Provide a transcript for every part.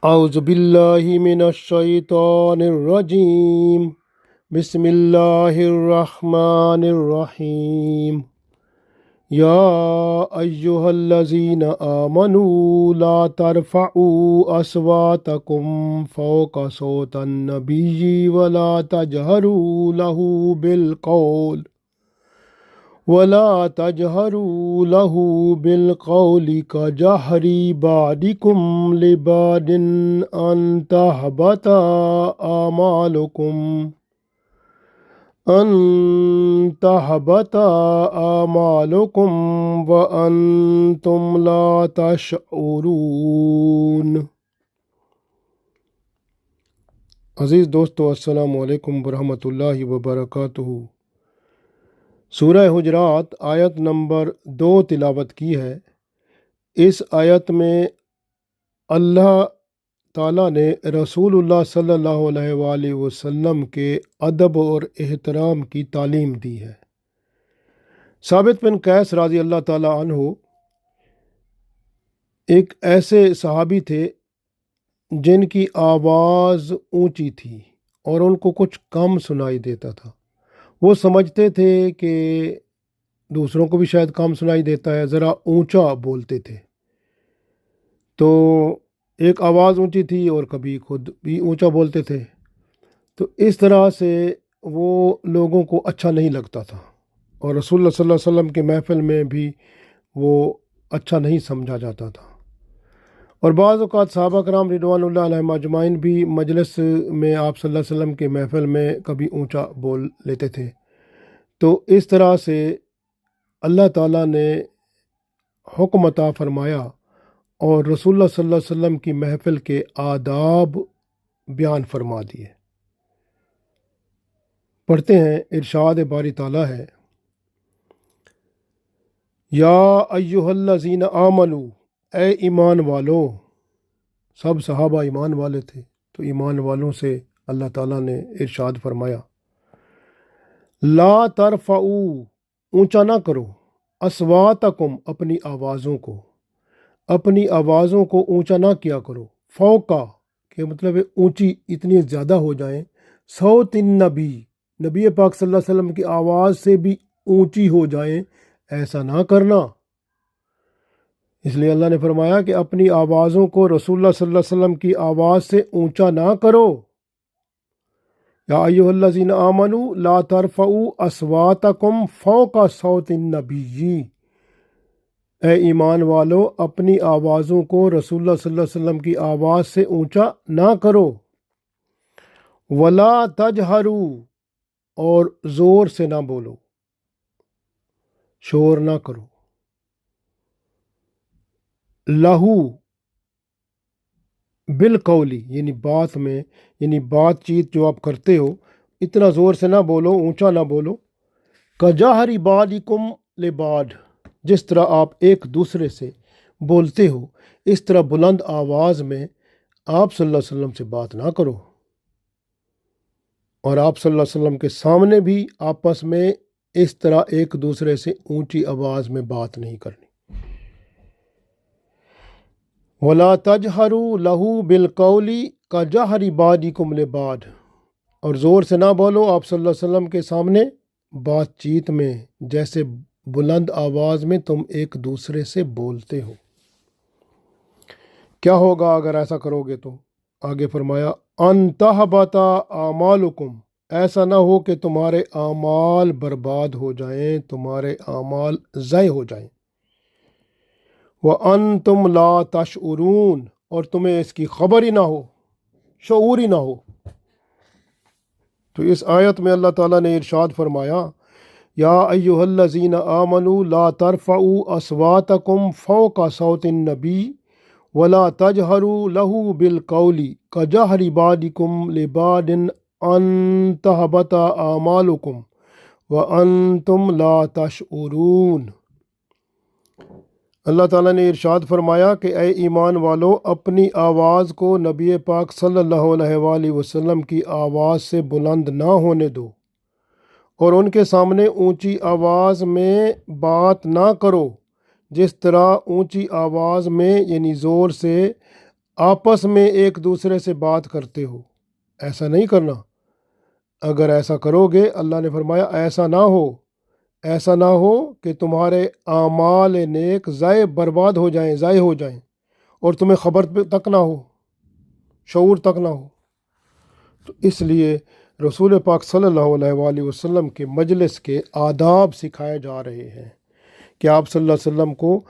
أعوذ بالله من الشيطان الرجيم. بسم الله الرحمن الرحيم. يا أيها الذين آمنوا لا ترفعوا أصواتكم فوق صوت النبي ولا تجهروا له بالقول كجهر بعضكم لبعض أن تهبط أعمالكم وأنتم لا تشعرون۔ عزیز دوستو، السلام علیکم ورحمۃ اللہ وبرکاتہ۔ سورہ حجرات آیت نمبر 2 تلاوت کی ہے۔ اس آیت میں اللہ تعالیٰ نے رسول اللہ صلی اللہ علیہ وآلہ وسلم کے ادب اور احترام کی تعلیم دی ہے۔ ثابت بن قیس رضی اللہ تعالیٰ عنہ ایک ایسے صحابی تھے جن کی آواز اونچی تھی اور ان کو کچھ کم سنائی دیتا تھا۔ وہ سمجھتے تھے کہ دوسروں کو بھی شاید کم سنائی دیتا ہے، ذرا اونچا بولتے تھے۔ تو ایک آواز اونچی تھی اور کبھی خود بھی اونچا بولتے تھے، تو اس طرح سے وہ لوگوں کو اچھا نہیں لگتا تھا، اور رسول اللہ صلی اللہ علیہ وسلم کے محفل میں بھی وہ اچھا نہیں سمجھا جاتا تھا۔ اور بعض اوقات صحابہ کرام رضوان اللہ علیہم اجمعین بھی مجلس میں آپ صلی اللہ علیہ وسلم کے محفل میں کبھی اونچا بول لیتے تھے۔ تو اس طرح سے اللہ تعالیٰ نے حکم عطا فرمایا اور رسول اللہ صلی اللہ علیہ وسلم کی محفل کے آداب بیان فرما دیے۔ پڑھتے ہیں، ارشاد باری تعالیٰ ہے، یا ایھا الذین آمنو، اے ایمان والو۔ سب صحابہ ایمان والے تھے، تو ایمان والوں سے اللہ تعالیٰ نے ارشاد فرمایا، لا ترفعوا، اونچا نہ کرو، اصواتکم، اپنی آوازوں کو اونچا نہ کیا کرو، فوقا کہ مطلب ہے اونچی اتنی زیادہ ہو جائیں، صوت النبی، نبی پاک صلی اللہ علیہ وسلم کی آواز سے بھی اونچی ہو جائیں، ایسا نہ کرنا۔ اس لیے اللہ نے فرمایا کہ اپنی آوازوں کو رسول اللہ صلی اللہ علیہ وسلم کی آواز سے اونچا نہ کرو۔ یا ایھا الذین آمنوا لا ترفعوا اصواتکم فوق صوت النبی، اے ایمان والو اپنی آوازوں کو رسول اللہ صلی اللہ علیہ وسلم کی آواز سے اونچا نہ کرو، ولا تجہروا، اور زور سے نہ بولو، شور نہ کرو، لہو بالقولی، یعنی بات میں، یعنی بات چیت جو آپ کرتے ہو اتنا زور سے نہ بولو، اونچا نہ بولو، کجہر بعضکم لبعض، جس طرح آپ ایک دوسرے سے بولتے ہو اس طرح بلند آواز میں آپ صلی اللہ علیہ وسلم سے بات نہ کرو، اور آپ صلی اللہ علیہ وسلم کے سامنے بھی آپس میں اس طرح ایک دوسرے سے اونچی آواز میں بات نہیں کرنی۔ وَلَا تَجْهَرُوا لَهُ بِالْقَوْلِ كَجَهْرِ بَعْضِكُمْ لِبَعْضٍ، اور زور سے نہ بولو آپ صلی اللہ علیہ وسلم کے سامنے بات چیت میں جیسے بلند آواز میں تم ایک دوسرے سے بولتے ہو۔ کیا ہوگا اگر ایسا کرو گے؟ تو آگے فرمایا، ان تحبط اعمالکم، ایسا نہ ہو کہ تمہارے اعمال برباد ہو جائیں، تمہارے اعمال ضائع ہو جائیں، وَأَنْتُمْ لَا تَشْعُرُونَ، اور تمہیں اس کی خبر ہی نہ ہو، شعور ہی نہ ہو۔ تو اس آیت میں اللہ تعالیٰ نے ارشاد فرمایا، یا ایھا الذین آمنوا لا ترفعوا اصواتکم فوق صوت النبی ولا تجہروا لہ بالقول کجہر بعضکم لبعض ان تحبط اعمالکم وانتم لا تشعرون۔ اللہ تعالیٰ نے ارشاد فرمایا کہ اے ایمان والو، اپنی آواز کو نبی پاک صلی اللہ علیہ وآلہ وسلم کی آواز سے بلند نہ ہونے دو، اور ان کے سامنے اونچی آواز میں بات نہ کرو، جس طرح اونچی آواز میں یعنی زور سے آپس میں ایک دوسرے سے بات کرتے ہو، ایسا نہیں کرنا۔ اگر ایسا کرو گے، اللہ نے فرمایا ایسا نہ ہو کہ تمہارے اعمال نیک ضائع برباد ہو جائیں، ضائع ہو جائیں، اور تمہیں خبر تک نہ ہو، شعور تک نہ ہو۔ تو اس لیے رسول پاک صلی اللہ علیہ وآلہ وسلم کے مجلس کے آداب سکھائے جا رہے ہیں کہ آپ صلی اللہ علیہ وسلم کو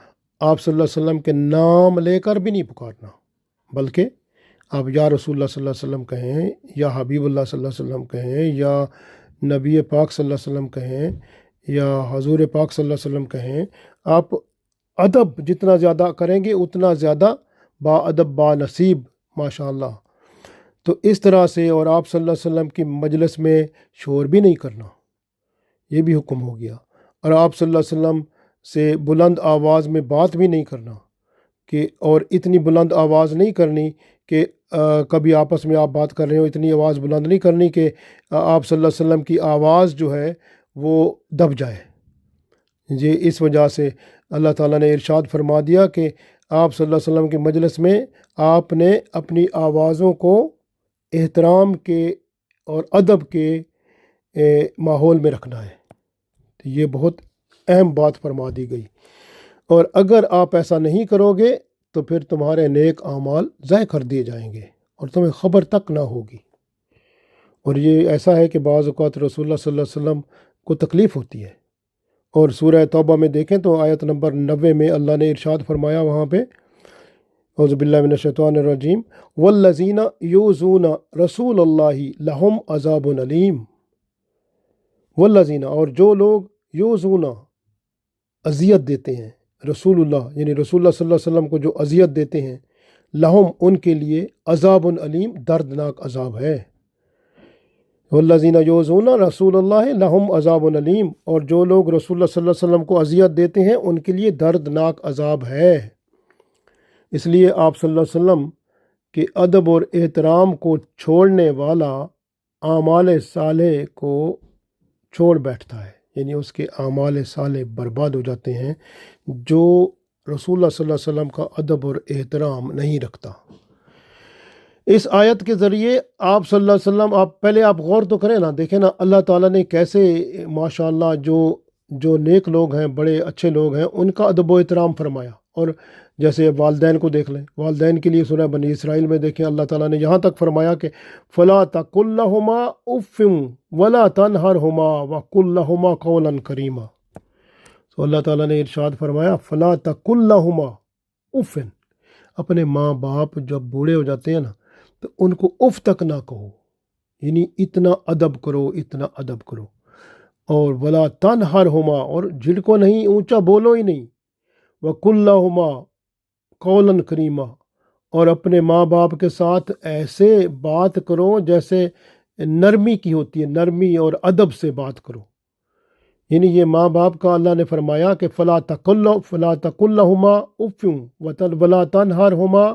آپ صلی اللہ علیہ وسلم کے نام لے کر بھی نہیں پکارنا، بلکہ آپ یا رسول اللہ صلی اللہ علیہ وسلم کہیں، یا حبیب اللہ صلی اللہ علیہ وسلم کہیں، یا نبی پاک صلی اللہ علیہ وسلم کہیں، یا حضور پاک صلی اللہ علیہ وسلم کہیں۔ آپ ادب جتنا زیادہ کریں گے اتنا زیادہ با ادب با نصیب، ماشاء اللہ۔ تو اس طرح سے، اور آپ صلی اللہ علیہ وسلم کی مجلس میں شور بھی نہیں کرنا، یہ بھی حکم ہو گیا۔ اور آپ صلی اللہ علیہ وسلم سے بلند آواز میں بات بھی نہیں کرنا، کہ اور اتنی بلند آواز نہیں کرنی کہ کبھی آپس میں آپ بات کر رہے ہو، اتنی آواز بلند نہیں کرنی کہ آپ صلی اللہ علیہ وسلم کی آواز جو ہے وہ دب جائے۔ یہ اس وجہ سے اللہ تعالیٰ نے ارشاد فرما دیا کہ آپ صلی اللہ علیہ وسلم کے مجلس میں آپ نے اپنی آوازوں کو احترام کے اور ادب کے ماحول میں رکھنا ہے۔ تو یہ بہت اہم بات فرما دی گئی، اور اگر آپ ایسا نہیں کرو گے تو پھر تمہارے نیک اعمال ضائع کر دیے جائیں گے اور تمہیں خبر تک نہ ہوگی۔ اور یہ ایسا ہے کہ بعض اوقات رسول اللہ صلی اللہ علیہ وسلم کو تکلیف ہوتی ہے، اور سورہ توبہ میں دیکھیں تو آیت نمبر 90 میں اللہ نے ارشاد فرمایا وہاں پہ، اعوذ باللہ من الشیطان الرجیم، والذین یؤذون رسول اللہ لہم عذاب علیم۔ والذین، اور جو لوگ یؤذون اذیت دیتے ہیں رسول اللہ، یعنی رسول اللہ صلی اللہ علیہ وسلم کو جو اذیت دیتے ہیں، لہم، ان کے لیے، عذاب علیم، دردناک عذاب ہے۔ والذین یؤذون رسول اللہ لہم عذاب علیم، اور جو لوگ رسول اللہ صلی اللہ علیہ وسلم کو اذیت دیتے ہیں ان کے لیے دردناک عذاب ہے۔ اس لیے آپ صلی اللہ علیہ وسلم کے ادب اور احترام کو چھوڑنے والا اعمال صالح کو چھوڑ بیٹھتا ہے، یعنی اس کے اعمال صالح برباد ہو جاتے ہیں جو رسول اللہ صلی اللہ علیہ وسلم کا ادب اور احترام نہیں رکھتا۔ اس آیت کے ذریعے آپ صلی اللہ علیہ وسلم، پہلے آپ غور تو کریں نا، دیکھیں نا اللہ تعالیٰ نے کیسے ماشاءاللہ جو نیک لوگ ہیں، بڑے اچھے لوگ ہیں، ان کا ادب و احترام فرمایا۔ اور جیسے والدین کو دیکھ لیں، والدین کے لیے سورہ بنی اسرائیل میں دیکھیں اللہ تعالیٰ نے یہاں تک فرمایا کہ فَلَا تَقُلْ لَهُمَا اُفٍّ وَلَا تَنْهَرْهُمَا وَقُلْ لَهُمَا قَوْلًا كَرِيمًا۔ تو اللہ تعالیٰ نے ارشاد فرمایا فَلَا تَقُلْ لَهُمَا اُفٍّ، اپنے ماں باپ جب بوڑھے ہو جاتے ہیں نا تو ان کو اف تک نہ کہو، یعنی اتنا ادب کرو، اتنا ادب کرو۔ اور وَلَا تَنْهَرْهُمَا، اور جھڑکو نہیں، اونچا بولو ہی نہیں۔ وَقُلْ لَهُمَا قَوْلًا كَرِيمًا، اور اپنے ماں باپ کے ساتھ ایسے بات کرو جیسے نرمی کی ہوتی ہے، نرمی اور ادب سے بات کرو۔ یعنی یہ ماں باپ کا اللہ نے فرمایا کہ فَلَا تَقُلْ لَهُمَا اُفٍّ وَلَا تَنْهَرْهُمَا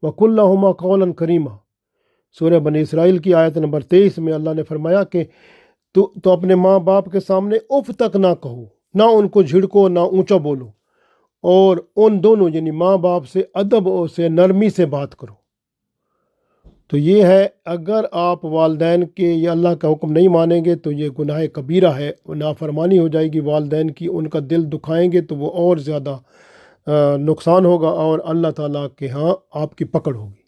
وَقُلْ لَهُمَا قَوْلًا كَرِيمًا۔ سورہ بنی اسرائیل کی آیت نمبر 23 میں اللہ نے فرمایا کہ تو اپنے ماں باپ کے سامنے اف تک نہ کہو، نہ ان کو جھڑکو، نہ اونچا بولو، اور ان دونوں یعنی ماں باپ سے ادب سے، نرمی سے بات کرو۔ تو یہ ہے، اگر آپ والدین کے یہ اللہ کا حکم نہیں مانیں گے تو یہ گناہ کبیرہ ہے، نافرمانی ہو جائے گی والدین کی، ان کا دل دکھائیں گے تو وہ اور زیادہ نقصان ہوگا، اور اللہ تعالیٰ کے ہاں آپ کی پکڑ ہوگی۔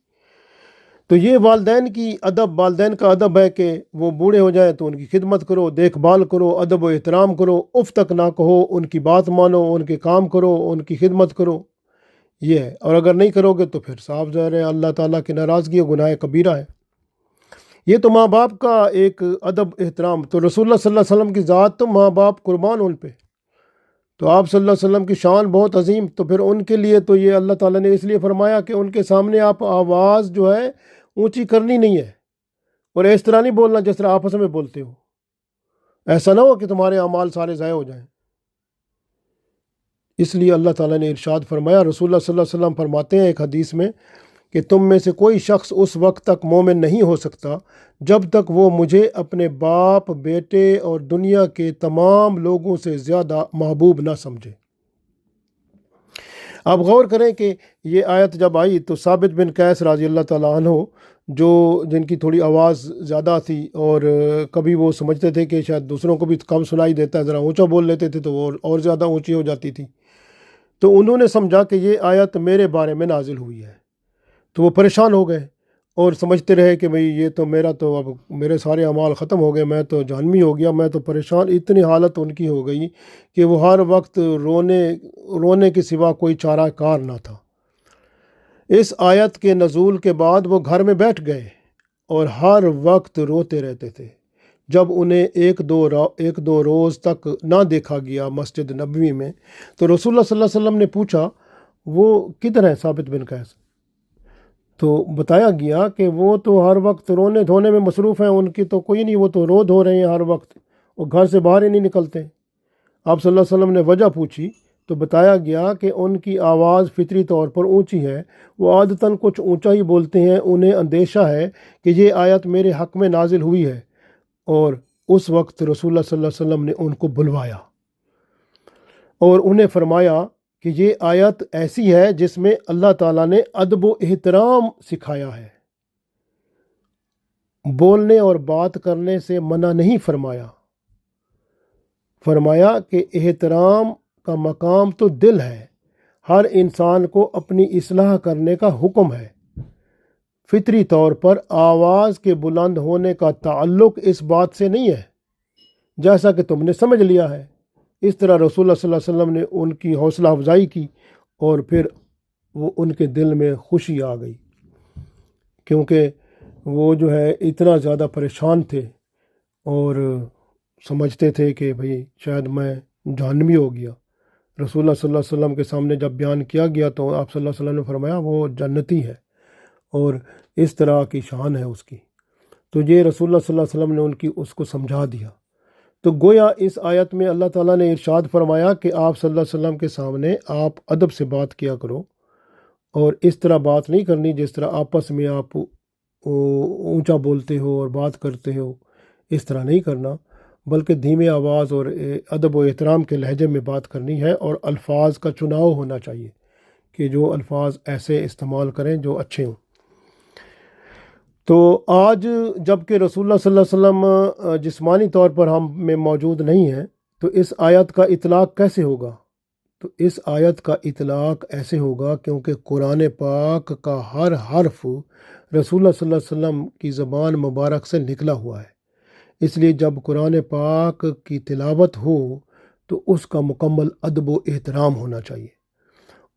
تو یہ والدین کا ادب ہے کہ وہ بوڑھے ہو جائیں تو ان کی خدمت کرو، دیکھ بھال کرو، ادب و احترام کرو، اف تک نہ کہو، ان کی بات مانو، ان کے کام کرو، ان کی خدمت کرو، یہ ہے۔ اور اگر نہیں کرو گے تو پھر صاف ظاہر ہے اللہ تعالیٰ کی ناراضگی و گناہ کبیرہ ہے۔ یہ تو ماں باپ کا ایک ادب احترام۔ تو رسول اللہ صلی اللہ علیہ وسلم کی ذات، تو ماں باپ قربان ان پہ، تو آپ صلی اللہ علیہ وسلم کی شان بہت عظیم، تو پھر ان کے لیے تو یہ اللہ تعالیٰ نے اس لیے فرمایا کہ ان کے سامنے آپ آواز جو ہے اونچی کرنی نہیں ہے، اور اس طرح نہیں بولنا جس طرح آپس میں بولتے ہو، ایسا نہ ہو کہ تمہارے اعمال سارے ضائع ہو جائیں۔ اس لیے اللہ تعالیٰ نے ارشاد فرمایا، رسول اللہ صلی اللہ علیہ وسلم فرماتے ہیں ایک حدیث میں کہ تم میں سے کوئی شخص اس وقت تک مومن نہیں ہو سکتا جب تک وہ مجھے اپنے باپ، بیٹے اور دنیا کے تمام لوگوں سے زیادہ محبوب نہ سمجھے۔ آپ غور کریں کہ یہ آیت جب آئی تو ثابت بن قیس رضی اللہ تعالیٰ عنہ جو جن کی تھوڑی آواز زیادہ تھی اور کبھی وہ سمجھتے تھے کہ شاید دوسروں کو بھی کم سنائی دیتا ہے، ذرا اونچا بول لیتے تھے تو وہ اور زیادہ اونچی ہو جاتی تھی، تو انہوں نے سمجھا کہ یہ آیت میرے بارے میں نازل ہوئی ہے، تو وہ پریشان ہو گئے اور سمجھتے رہے کہ بھئی یہ تو میرا تو اب میرے سارے اعمال ختم ہو گئے، میں تو جہنمی ہو گیا، میں تو پریشان، اتنی حالت ان کی ہو گئی کہ وہ ہر وقت رونے کے سوا کوئی چارہ کار نہ تھا۔ اس آیت کے نزول کے بعد وہ گھر میں بیٹھ گئے اور ہر وقت روتے رہتے تھے۔ جب انہیں ایک دو روز تک نہ دیکھا گیا مسجد نبوی میں تو رسول اللہ صلی اللہ علیہ وسلم نے پوچھا وہ کدھر ہے ثابت بن قیس؟ تو بتایا گیا کہ وہ تو ہر وقت رونے دھونے میں مصروف ہیں، ان کی تو کوئی نہیں، وہ تو رو دھو رہے ہیں ہر وقت، وہ گھر سے باہر ہی نہیں نکلتے۔ آپ صلی اللہ علیہ وسلم نے وجہ پوچھی تو بتایا گیا کہ ان کی آواز فطری طور پر اونچی ہے، وہ عادتاً کچھ اونچا ہی بولتے ہیں، انہیں اندیشہ ہے کہ یہ آیت میرے حق میں نازل ہوئی ہے، اور اس وقت رسول اللہ صلی اللہ علیہ وسلم نے ان کو بلوایا اور انہیں فرمایا کہ یہ آیت ایسی ہے جس میں اللہ تعالیٰ نے ادب و احترام سکھایا ہے، بولنے اور بات کرنے سے منع نہیں فرمایا، فرمایا کہ احترام کا مقام تو دل ہے، ہر انسان کو اپنی اصلاح کرنے کا حکم ہے، فطری طور پر آواز کے بلند ہونے کا تعلق اس بات سے نہیں ہے جیسا کہ تم نے سمجھ لیا ہے۔ اس طرح رسول اللہ صلی اللہ علیہ وسلم نے ان کی حوصلہ افزائی کی اور پھر وہ ان کے دل میں خوشی آ گئی، کیونکہ وہ جو ہے اتنا زیادہ پریشان تھے اور سمجھتے تھے کہ بھئی شاید میں جہنمی ہو گیا۔ رسول اللہ صلی اللہ علیہ وسلم کے سامنے جب بیان کیا گیا تو آپ صلی اللہ علیہ وسلم نے فرمایا وہ جنتی ہے اور اس طرح کی شان ہے اس کی، تو یہ رسول اللہ صلی اللہ علیہ وسلم نے اس کو سمجھا دیا۔ تو گویا اس آیت میں اللہ تعالیٰ نے ارشاد فرمایا کہ آپ صلی اللہ علیہ وسلم کے سامنے آپ ادب سے بات کیا کرو اور اس طرح بات نہیں کرنی جس طرح آپس میں آپ اونچا بولتے ہو اور بات کرتے ہو، اس طرح نہیں کرنا، بلکہ دھیمے آواز اور ادب و احترام کے لہجے میں بات کرنی ہے، اور الفاظ کا چناؤ ہونا چاہیے کہ جو الفاظ ایسے استعمال کریں جو اچھے ہوں۔ تو آج جب کہ رسول اللہ صلی اللہ علیہ وسلم جسمانی طور پر ہم میں موجود نہیں ہیں تو اس آیت کا اطلاق کیسے ہوگا؟ تو اس آیت کا اطلاق ایسے ہوگا کیونکہ قرآن پاک کا ہر حرف رسول اللہ صلی اللہ علیہ وسلم کی زبان مبارک سے نکلا ہوا ہے، اس لیے جب قرآن پاک کی تلاوت ہو تو اس کا مکمل ادب و احترام ہونا چاہیے،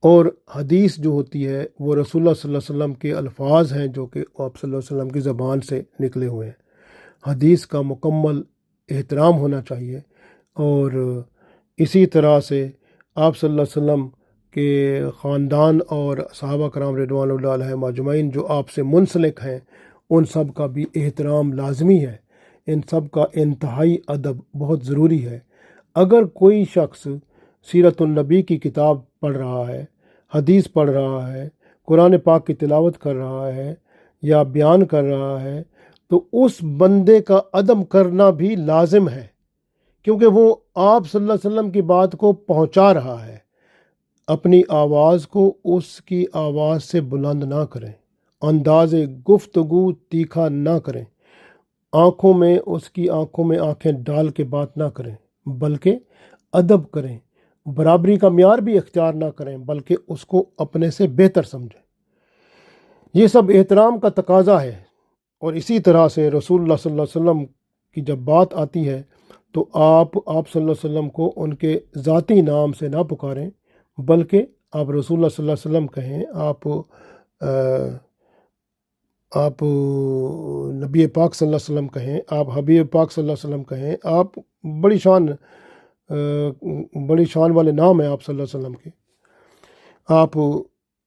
اور حدیث جو ہوتی ہے وہ رسول اللہ صلی اللہ علیہ وسلم کے الفاظ ہیں جو کہ آپ صلی اللہ علیہ وسلم کی زبان سے نکلے ہوئے ہیں، حدیث کا مکمل احترام ہونا چاہیے، اور اسی طرح سے آپ صلی اللہ علیہ وسلم کے خاندان اور صحابہ کرام رضوان اللہ علیہم اجمعین جو آپ سے منسلک ہیں ان سب کا بھی احترام لازمی ہے، ان سب کا انتہائی ادب بہت ضروری ہے۔ اگر کوئی شخص سیرت النبی کی کتاب پڑھ رہا ہے، حدیث پڑھ رہا ہے، قرآن پاک کی تلاوت کر رہا ہے یا بیان کر رہا ہے تو اس بندے کا ادب کرنا بھی لازم ہے، کیونکہ وہ آپ صلی اللہ علیہ وسلم کی بات کو پہنچا رہا ہے۔ اپنی آواز کو اس کی آواز سے بلند نہ کریں، انداز گفتگو تیکھا نہ کریں، آنکھوں میں اس کی آنکھوں میں آنکھیں ڈال کے بات نہ کریں بلکہ ادب کریں، برابری کا معیار بھی اختیار نہ کریں بلکہ اس کو اپنے سے بہتر سمجھیں۔ یہ سب احترام کا تقاضا ہے، اور اسی طرح سے رسول اللہ صلی اللہ علیہ وسلم کی جب بات آتی ہے تو آپ صلی اللہ علیہ وسلم کو ان کے ذاتی نام سے نہ پکاریں بلکہ آپ رسول اللہ صلی اللہ علیہ وسلم کہیں، آپ نبی پاک صلی اللہ علیہ وسلم کہیں، آپ حبیب پاک صلی اللہ علیہ وسلم کہیں، آپ بڑی شان والے نام ہیں آپ صلی اللہ علیہ وسلم کے، آپ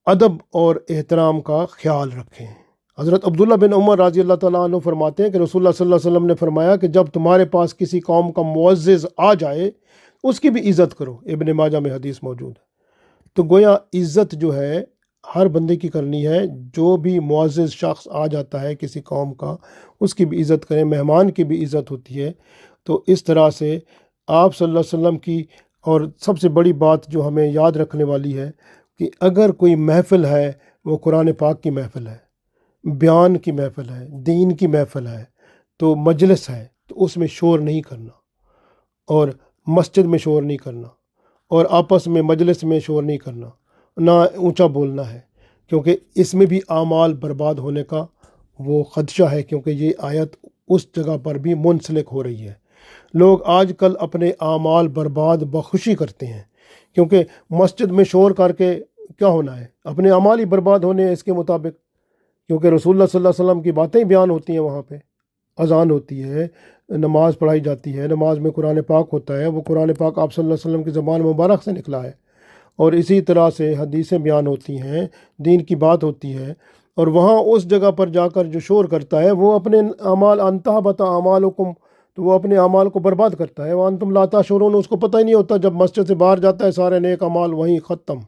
ادب اور احترام کا خیال رکھیں۔ حضرت عبداللہ بن عمر رضی اللہ تعالیٰ عنہ فرماتے ہیں کہ رسول اللہ صلی اللہ علیہ وسلم نے فرمایا کہ جب تمہارے پاس کسی قوم کا معزز آ جائے اس کی بھی عزت کرو، ابن ماجہ میں حدیث موجود ہے۔ تو گویا عزت جو ہے ہر بندے کی کرنی ہے، جو بھی معزز شخص آ جاتا ہے کسی قوم کا اس کی بھی عزت کریں، مہمان کی بھی عزت ہوتی ہے۔ تو اس طرح سے آپ صلی اللہ علیہ وسلم کی، اور سب سے بڑی بات جو ہمیں یاد رکھنے والی ہے کہ اگر کوئی محفل ہے وہ قرآن پاک کی محفل ہے، بیان کی محفل ہے، دین کی محفل ہے، تو مجلس ہے تو اس میں شور نہیں کرنا، اور مسجد میں شور نہیں کرنا، اور آپس میں مجلس میں شور نہیں کرنا، نہ اونچا بولنا ہے، کیونکہ اس میں بھی اعمال برباد ہونے کا وہ خدشہ ہے، کیونکہ یہ آیت اس جگہ پر بھی منسلک ہو رہی ہے۔ لوگ آج کل اپنے اعمال برباد بخوشی کرتے ہیں، کیونکہ مسجد میں شور کر کے کیا ہونا ہے، اپنے اعمال ہی برباد ہونے ہیں اس کے مطابق، کیونکہ رسول اللہ صلی اللہ علیہ وسلم کی باتیں بیان ہوتی ہیں، وہاں پہ اذان ہوتی ہے، نماز پڑھائی جاتی ہے، نماز میں قرآن پاک ہوتا ہے، وہ قرآن پاک آپ صلی اللہ علیہ وسلم کی زبان مبارک سے نکلا ہے، اور اسی طرح سے حدیثیں بیان ہوتی ہیں، دین کی بات ہوتی ہے، اور وہاں اس جگہ پر جا کر جو شور کرتا ہے وہ اپنے اعمال انتہبت اعمالکم، تو وہ اپنے اعمال کو برباد کرتا ہے، وانتم لا تشعرون، اس کو پتہ ہی نہیں ہوتا، جب مسجد سے باہر جاتا ہے سارے نیک اعمال وہیں ختم۔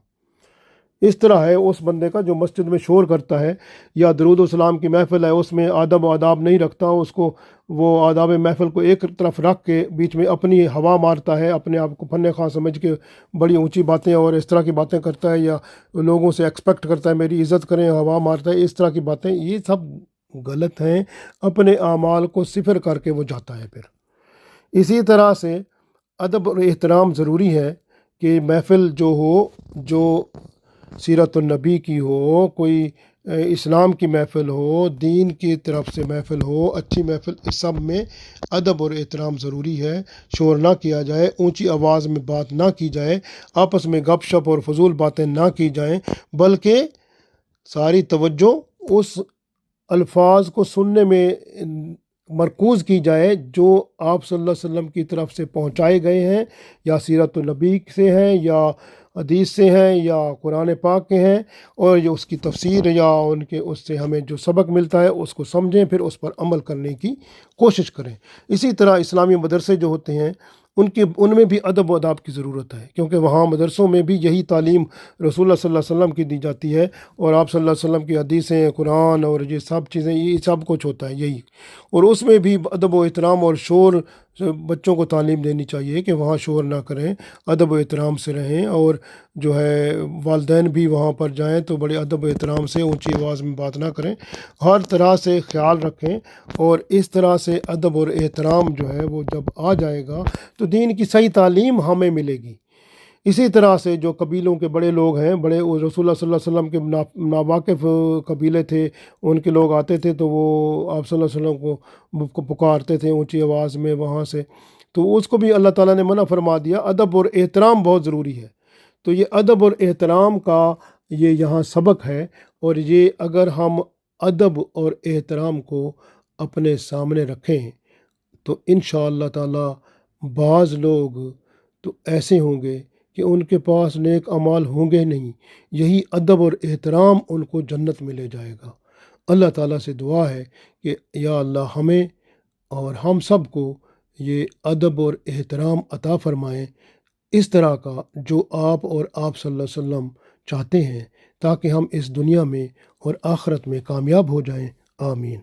اس طرح ہے اس بندے کا جو مسجد میں شور کرتا ہے، یا درود و سلام کی محفل ہے اس میں ادب و آداب نہیں رکھتا، اس کو وہ آداب محفل کو ایک طرف رکھ کے بیچ میں اپنی ہوا مارتا ہے، اپنے آپ کو فن خواہ سمجھ کے بڑی اونچی باتیں اور اس طرح کی باتیں کرتا ہے، یا لوگوں سے ایکسپیکٹ کرتا ہے میری عزت کریں، ہوا مارتا ہے، اس طرح کی باتیں، یہ سب غلط ہیں، اپنے اعمال کو صفر کر کے وہ جاتا ہے پھر۔ اسی طرح سے ادب اور احترام ضروری ہے کہ محفل جو ہو، جو سیرت النبی کی ہو، کوئی اسلام کی محفل ہو، دین کی طرف سے محفل ہو، اچھی محفل، اس سب میں ادب اور احترام ضروری ہے، شور نہ کیا جائے، اونچی آواز میں بات نہ کی جائے، آپس میں گپ شپ اور فضول باتیں نہ کی جائیں، بلکہ ساری توجہ اس الفاظ کو سننے میں مرکوز کی جائے جو آپ صلی اللہ علیہ وسلم کی طرف سے پہنچائے گئے ہیں، یا سیرت النبی سے ہیں، یا حدیث سے ہیں، یا قرآن پاک کے ہیں، اور یہ اس کی تفسیر یا ان کے اس سے ہمیں جو سبق ملتا ہے اس کو سمجھیں، پھر اس پر عمل کرنے کی کوشش کریں۔ اسی طرح اسلامی مدرسے جو ہوتے ہیں ان میں بھی ادب و آداب کی ضرورت ہے، کیونکہ وہاں مدرسوں میں بھی یہی تعلیم رسول اللہ صلی اللہ علیہ وسلم کی دی جاتی ہے، اور آپ صلی اللہ علیہ وسلم کی حدیثیں، قرآن اور یہ سب چیزیں، یہ سب کچھ ہوتا ہے یہی، اور اس میں بھی ادب و احترام اور شور بچوں کو تعلیم دینی چاہیے کہ وہاں شور نہ کریں، ادب و احترام سے رہیں، اور جو ہے والدین بھی وہاں پر جائیں تو بڑے ادب و احترام سے اونچی آواز میں بات نہ کریں، ہر طرح سے خیال رکھیں، اور اس طرح سے ادب اور احترام جو ہے وہ جب آ جائے گا تو دین کی صحیح تعلیم ہمیں ملے گی۔ اسی طرح سے جو قبیلوں کے بڑے لوگ ہیں، بڑے رسول اللہ صلی اللہ علیہ وسلم کے ناواقف قبیلے تھے، ان کے لوگ آتے تھے تو وہ آپ صلی اللہ علیہ وسلم کو پکارتے تھے اونچی آواز میں وہاں سے، تو اس کو بھی اللہ تعالیٰ نے منع فرما دیا۔ ادب اور احترام بہت ضروری ہے، تو یہ ادب اور احترام کا یہ یہاں سبق ہے، اور یہ اگر ہم ادب اور احترام کو اپنے سامنے رکھیں تو انشاءاللہ تعالیٰ بعض لوگ تو ایسے ہوں گے کہ ان کے پاس نیک اعمال ہوں گے نہیں، یہی ادب اور احترام ان کو جنت میں لے جائے گا۔ اللہ تعالیٰ سے دعا ہے کہ یا اللہ ہمیں اور ہم سب کو یہ ادب اور احترام عطا فرمائیں، اس طرح کا جو آپ اور آپ صلی اللہ علیہ وسلم چاہتے ہیں، تاکہ ہم اس دنیا میں اور آخرت میں کامیاب ہو جائیں۔ آمین۔